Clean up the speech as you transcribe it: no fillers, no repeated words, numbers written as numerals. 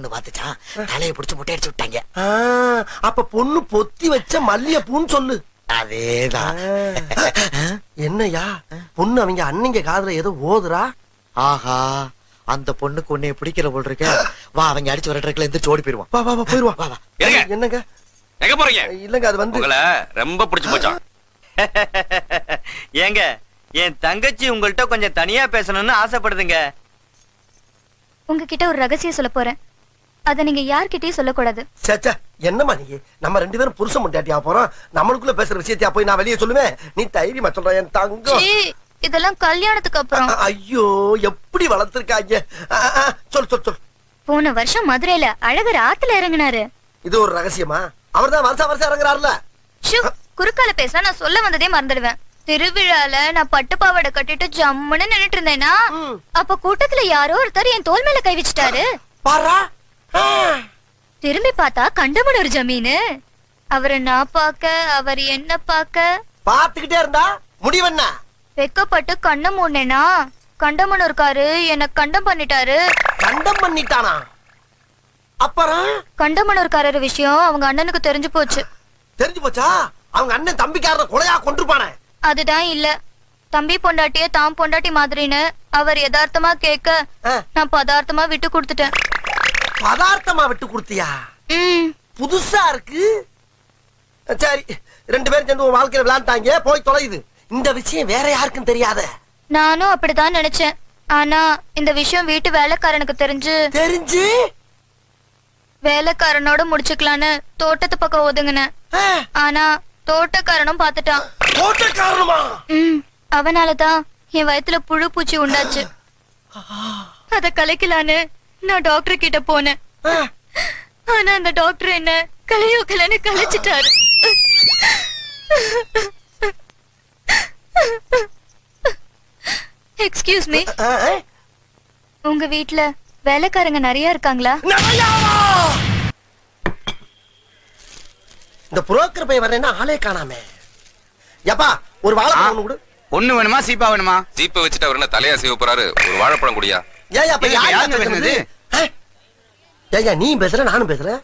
பாத்துச்சான் தலையை பிடிச்சு முட்டை அடிச்சு விட்டாங்க. அப்ப பொண்ணு பொத்தி வச்ச மல்லிகைப்பூன்னு சொல்லு. அதேதான். என்னையா பொண்ணு அவங்க அன்னைங்க காதுல ஏதோ ஓதுரா. ஆஹா, அந்த பொண்ணுக்கு உன்னைய பிடிக்கிற போல் இருக்க. வா, அவங்க அடிச்சு வரட்டுல எந்திரிச்சு ஓடி போயிருவான். வா வா வா போயிருவான். வா வா. என்னங்க எங்க போறீங்க? இல்லங்க அது வந்து உங்களை ரொம்ப பிடிச்சு போச்சான். ஏங்க, என் தங்கச்சி உங்கள்ட்ட கொஞ்சம் தனியா பேசணும்னு ஆசைப்படுதுங்க. உங்ககிட்ட ஒரு ரகசியம் சொல்ல போறேன். அத நீங்க யார்கிட்டயும் சொல்லக்கூடாது. சேச்சா, என்னம்மா நீ? நம்ம ரெண்டு பேரும் புருஷன் முட்டாட்டியா போறோம். நம்மளுக்குள்ள பேசுற விஷயத்தையா போய் நான் வெளியே சொல்லுவேன்? நீ தைரியமா சொல்ற என் தங்கம். இதெல்லாம் கல்யாணத்துக்கு அப்புறம். ஐயோ, எப்படி வளர்த்திருக்காங்க. சொல் சொல் சொல். போன வருஷம் மதுரையில அழகர் ஆத்துல இறங்கினாரு. இது ஒரு ரகசியமா? அவர்தான் வருஷம் வருஷம் இறங்குறாருல. குறுக்கால பேச நான் சொல்ல வந்ததே மறந்துடுவேன். திருவிழால நான் பட்டு பாவாடை கட்டிட்டு ஜம்முன்னு நின்னுட்டு இருந்தேனா, அப்ப கூட்டத்துல யாரோ ஒருத்தர் என் தோல் மேல கை வச்சுட்டாரு. திரும்பி பார்த்தா கண்டமனூர் ஜமீனு. அவரை நான் பாக்க, அவர் என்ன பாக்க பாத்துக்கிட்டே இருந்தா முடிவென்ன? வெக்கப்பட்டு கண்ணை மூடனேனா, கண்டமனூர்காரு என்ன கண்டம் பண்ணிட்டாரு. கண்டம் பண்ணிட்டானா? அப்புறம் கண்டமனூர்காரர் விஷயம் அவங்க அண்ணனுக்கு தெரிஞ்சு போச்சு. தெரிஞ்சு போச்சா? அவங்க அண்ணன் தம்பிக்காரன கொலையா கொன்றுப்பானே. அதுதான் இல்ல, தம்பி பொண்டாட்டிய தாம் பொண்டாட்டி மாதிரின்னு அவர் யதார்த்தமா கேட்க நான் பதார்த்தமா விட்டு கொடுத்துட்டேன். பதார்த்தமா விட்டு கொடுத்தியா? புதுசா இருக்கு. சரி, ரெண்டு பேரும் சேர்ந்து வாழ்க்கையில விளையாண்டாங்க, போய் தொலையுது. இந்த விஷயம் வேற யாருக்கும் தெரியாத. நானும் அப்படிதான் நினைச்சேன். ஆனா இந்த விஷயம் வீட்டு வேலைக்காரனுக்கு தெரிஞ்சு வேலைக்காரனோட முடிச்சுக்கலான்னு தோட்டத்து பக்கம் ஒதுங்கினேன். ஆனா தோட்டக்காரனும் பாத்துட்டான். தோட்டக்காரனுமா? அவனாலதான் என் வயித்துல புழு பூச்சி உண்டாச்சு. அத கலைக்கலான்னு நான் டாக்டர் கிட்ட போனேன். ஆனா அந்த டாக்டர் என்ன கலையோ கலைன்னு கலைச்சிட்டாரு. எக்ஸ்கியூஸ் மீ, உங்க வீட்ல வேலைக்காரங்க நிறைய இருக்காங்களா? இந்த புரோக்கர் பையன் வரேன்னா ஆளே காணாமே. யப்பா, ஒரு வாழைப்பழம் கொடு. ஒண்ணு வேணுமா சீப்பா வேணுமா? சீப்பை வச்சுட்டு அவர் என்ன தலையா செய்ய போறாரு? ஒரு வாழைப்பழம் குடியா. ஏயா அப்ப யாருங்க பேசுறது? ஏயா நீ பேசுற நானும் பேசுறேன்.